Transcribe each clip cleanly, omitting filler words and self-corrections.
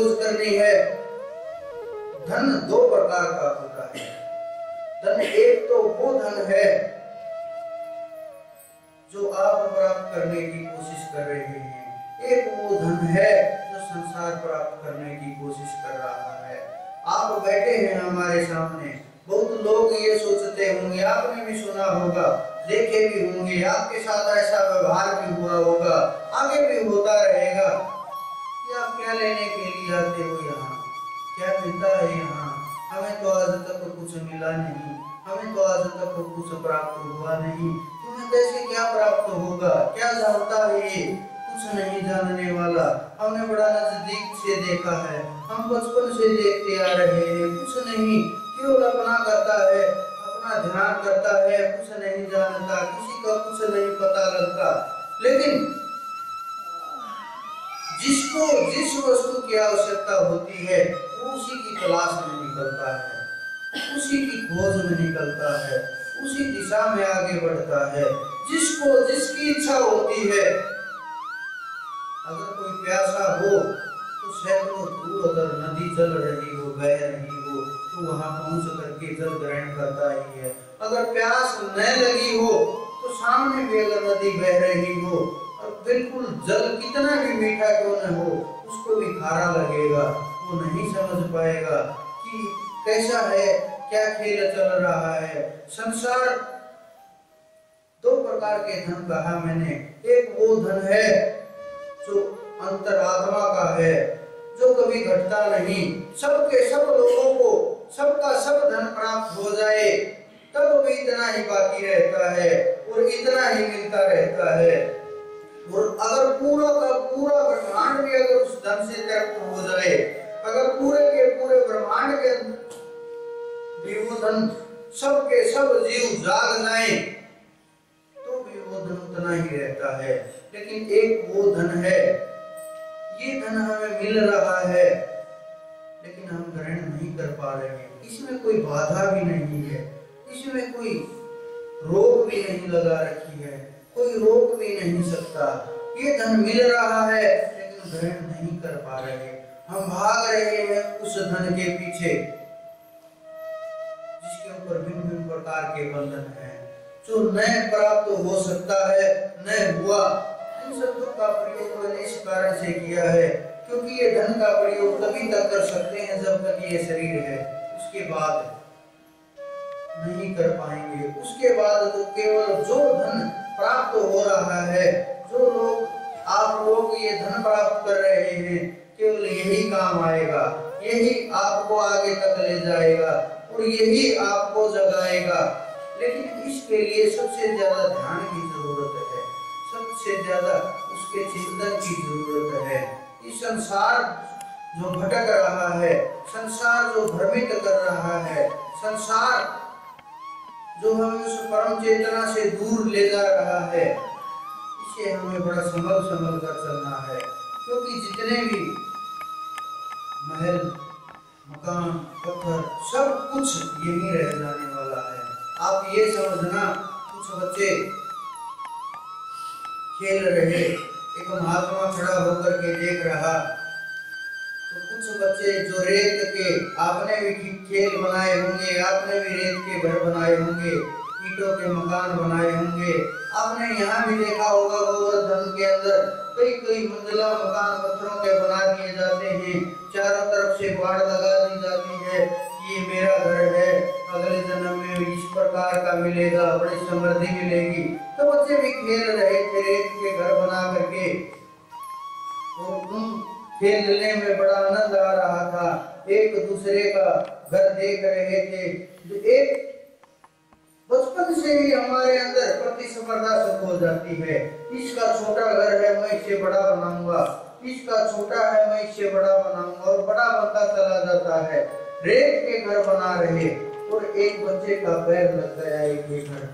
खोज करनी है। धन दो प्रकार का होता है। धन एक तो वो धन है जो आप प्राप्त करने की कोशिश कर रहे हैं, एक वो धन है जो संसार प्राप्त करने की कोशिश कर रहा है। आप बैठे हैं हमारे सामने, बहुत लोग ये सोचते होंगे, आपने भी सुना होगा, देखे भी होंगे, आपके साथ ऐसा व्यवहार भी हुआ होगा, आगे भी होता रहेगा कि आप क्या लेने के लिए आते हो यहाँ, क्या मिलता है यहाँ, हमें तो आज तक कुछ मिला नहीं, हमें तो आज तक कुछ प्राप्त हुआ नहीं, तुम्हें कैसे क्या प्राप्त होगा, क्या जानता है ये, कुछ नहीं जानने वाला, हमने बड़ा नजदीक से देखा है, हम बचपन से देखते आ रहे हैं, कुछ नहीं, केवल अपना करता है, अपना ध्यान करता है, कुछ नहीं जानता, किसी का कुछ नहीं पता लगता। लेकिन जिसको जिस वस्तु की आवश्यकता होती है वो उसी की तलाश में निकलता है, उसी की खोज में निकलता है, उसी दिशा में आगे बढ़ता है। जिसको जिसकी इच्छा होती है, अगर कोई प्यासा हो तो सैकड़ों दूर अगर नदी चल रही हो, बह रही हो, तो वहां पहुंच करके जल ग्रहण करता ही है। अगर प्यास न लगी हो तो सामने भी अगर नदी बह रही हो और बिल्कुल जल कितना भी मीठा क्यों न हो, उसको भी खारा लगेगा, वो नहीं समझ पाएगा कि कैसा है, क्या खेल चल रहा है। संसार दो प्रकार के धन कहा मैंने, एक वो धन है जो अंतरात्मा का है, जो कभी घटता नहीं, सबके सब लोगों को सबका सब धन प्राप्त हो जाए तब भी इतना ही बाकी रहता है और इतना ही मिलता रहता है। और अगर पूरा का पूरा ब्रह्मांड भी अगर उस धन से तृप्त हो जाए, अगर पूरे के पूरे ब्रह्मांड के भी वो धन सबके सब जीव जाग जाए तो भी वो धन उतना ही रहता है। लेकिन एक वो धन है, ये धन हमें मिल रहा है लेकिन हम ग्रहण नहीं कर पा रहे हैं, इसमें कोई बाधा भी नहीं है, इसमें कोई रोक भी नहीं लगा रखी है, कोई रोक भी नहीं सकता। ये धन मिल रहा है लेकिन ग्रहण नहीं कर पा रहे, हम भाग रहे हैं उस धन के पीछे जिसके ऊपर भिन्न भिन्न प्रकार के बंधन हैं, जो न प्राप्त हो सकता है न हुआ। इन शब्दों का प्रयोग मैंने इस कारण से किया है क्योंकि ये धन का प्रयोग तभी तक कर सकते हैं जब तक ये शरीर है, उसके बाद नहीं कर पाएंगे। उसके बाद तो केवल जो धन प्राप्त हो रहा है, जो लोग आप लोग ये धन प्राप्त कर रहे हैं, केवल यही काम आएगा, यही आपको आगे तक ले जाएगा और यही आपको जगाएगा। लेकिन इसके लिए सबसे ज्यादा ध्यान की जरूरत है, सबसे ज्यादा उसके चिंतन की जरूरत है। इस संसार जो भटक रहा है, संसार जो भ्रमित कर रहा है, संसार जो हमें उस परम चेतना से दूर ले जा रहा है, इसे हमें बड़ा संभल संभल कर चलना है। क्योंकि जितने भी महल, मकान, पत्थर, सब कुछ यहीं रह जाने वाला है। आप ये समझना, कुछ बच्चे खेल रहे, एक महात्मा खड़ा होकर के देख रहा, तो कुछ बच्चे जो रेत के, आपने भी खेल बनाए होंगे, आपने भी रेत के घर बनाए होंगे, ईंटों के मकान बनाए होंगे, आपने यहाँ भी देखा होगा गोवर्धन के अंदर कई कई मंजिला मकान पत्थरों के बना दिए जाते हैं, चारों तरफ से बाड़ लगा दी जाती है, ये मेरा घर है, अगले जन्म में इस प्रकार का मिलेगा, बड़ी समृद्धि मिलेगी। तो बच्चे भी खेल रहे थे रेत के घर बना करके, और खेलने में बड़ा आनंद आ रहा था, एक दूसरे का घर देख रहे थे। जो एक बचपन से ही हमारे अंदर प्रतिस्पर्धा शुरू हो जाती है, इसका छोटा घर है मैं इसे बड़ा बनाऊंगा, इसका छोटा है मैं इसे बड़ा बनाऊंगा, और बड़ा बनता चला जाता है। रेत के घर बना रहे और एक बच्चे का पैर लग गया एक घर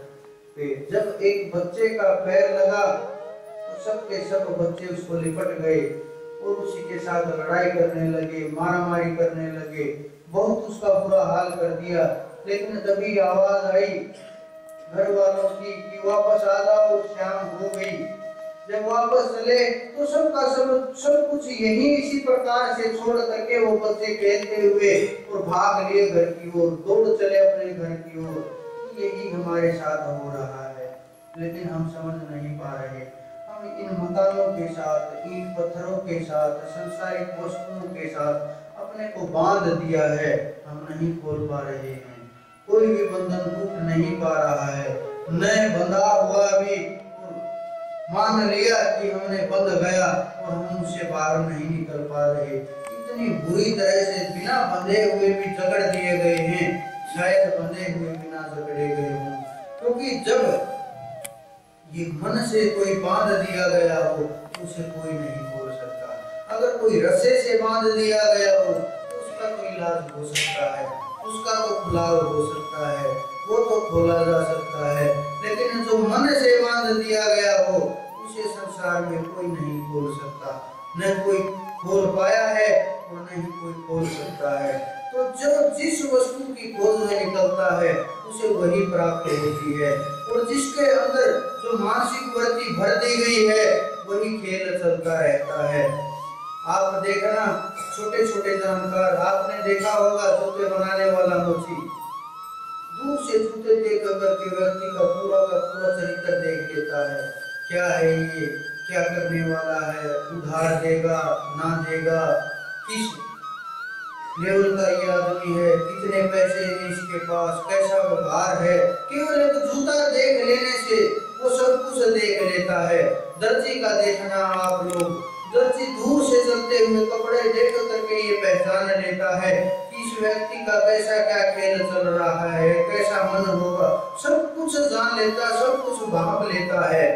पे। जब एक बच्चे का पैर लगा तो सबके सब बच्चे उसको लिपट गए और उसी के साथ लड़ाई करने लगे, मारामारी करने लगे, बहुत उसका बुरा हाल कर दिया। लेकिन तभी आवाज आई घर वालों की कि वापस आ जाओ, शाम हो गई। जब वापस चले तो सब कुछ यही इसी प्रकार से छोड़ करके वो बच्चे खेलते हुए और भाग लिए घर की ओर, दौड़ चले अपने घर की ओर। यही हमारे साथ हो रहा है, लेकिन हम समझ नहीं पा रहे। हम इन मकानों के साथ, ईंट पत्थरों के साथ, सांसारिक वस्तुओं के साथ अपने को बांध दिया है, हम नहीं खोल पा रहे हैं। कोई भी बंधन टूट नहीं पा रहा है, न बंधा हुआ भी मान लिया कि हमने बंध गया और हम उससे बाहर नहीं निकल पा रहे। इतनी बुरी तरह से बिना बंधे हुए भी जकड़ दिए गए हैं, शायद बंधे हुए बिना जकड़े गए हों। क्योंकि जब ये मन से कोई बांध दिया गया हो तो उसे कोई नहीं खोल सकता। अगर कोई रस्से से बांध दिया गया हो तो उसका तो इलाज हो सकता है, उसका तो खुलाव हो सकता है, वो तो खोला जा सकता है। लेकिन जो मन से बांध दिया गया हो उसे संसार में कोई नहीं खोल सकता, न कोई खोल पाया है और न ही कोई खोल सकता है। तो जो जिस वस्तु की खोज में निकलता है उसे वही प्राप्त होती है, और जिसके अंदर जो मानसिक वृत्ति भर दी गई है वही खेल चलता रहता है। आप देखना, छोटे छोटे जानकार, आपने देखा होगा जूते बनाने वाला मोची, दूर से जूते देख करके व्यक्ति का पूरा चरित्र देख लेता है। क्या है ये, क्या करने वाला है, उधार देगा ना देगा, किस लेवल का ये आदमी है, कितने पैसे हैं इसके पास, कैसा व्यवहार है। केवल एक जूता देख लेने से वो सब कुछ देख लेता है। दर्जी का देखना आप लोग, दर्जी दूर से चलते हुए कपड़े देख करके ये पहचान लेता है कि इस व्यक्ति का कैसा क्या खेल चल रहा है, कैसा मन होगा, सब कुछ जान लेता, सब कुछ भाप लेता है।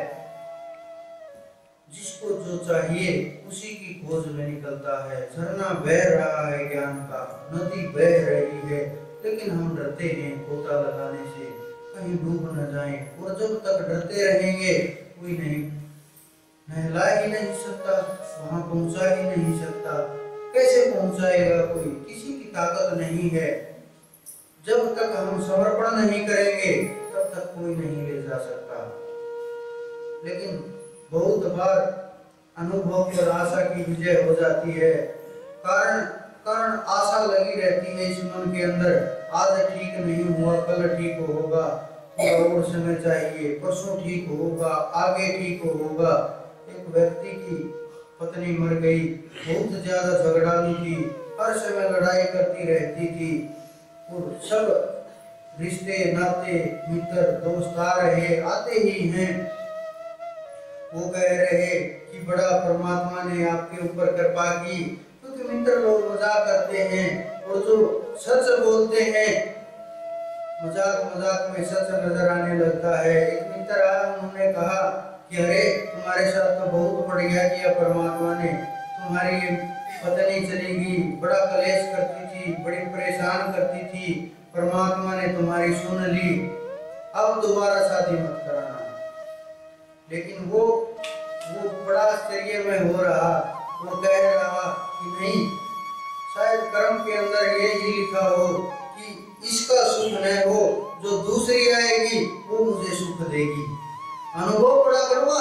जिसको जो चाहिए उसी की खोज में निकलता है। झरना बह रहा है ज्ञान का, नदी बह रही है, लेकिन हम डरते हैं गोता लगाने से, कहीं डूब न जाएं। और जब तक डरते रहेंगे कोई नहीं नहला ही नहीं सकता, वहां पहुंचा ही नहीं सकता। कैसे पहुंचाएगा कोई, किसी की ताकत नहीं है। जब तक हम समर्पण नहीं करेंगे तब तक कोई नहीं ले जा सकता। लेकिन बहुत बार अनुभव पर आशा की विजय हो जाती है। कारण आशा लगी रहती है इस मन के अंदर, आज ठीक नहीं हुआ कल ठीक होगा, और समय चाहिए, परसों ठीक होगा, आगे ठीक होगा। एक व्यक्ति की पत्नी मर गई, बहुत ज्यादा झगड़ालू थी, हर समय लड़ाई करती रहती थी, और सब रिश्ते नाते मित्र दोस्त आ रहे आते ही हैं। वो कह रहे कि बड़ा परमात्मा ने आपके ऊपर कृपा की, क्योंकि मित्र लोग मजाक करते हैं और जो सच बोलते हैं मजाक में सच नजर आने लगता है। एक मित्र आया, उन्होंने कहा कि अरे तुम्हारे साथ तो बहुत बढ़िया किया परमात्मा ने, तुम्हारी पत्नी चली गई, बड़ा कलेश करती थी, बड़ी परेशान करती थी, परमात्मा ने तुम्हारी सुन ली, अब दोबारा शादी मत कराना। लेकिन वो बड़ा आश्चर्य में हो रहा, वो कह रहा कि नहीं, शायद कर्म के अंदर ये ही लिखा हो कि इसका सुख न हो, जो दूसरी आएगी वो मुझे सुख देगी। अनुभव बड़ा कड़वा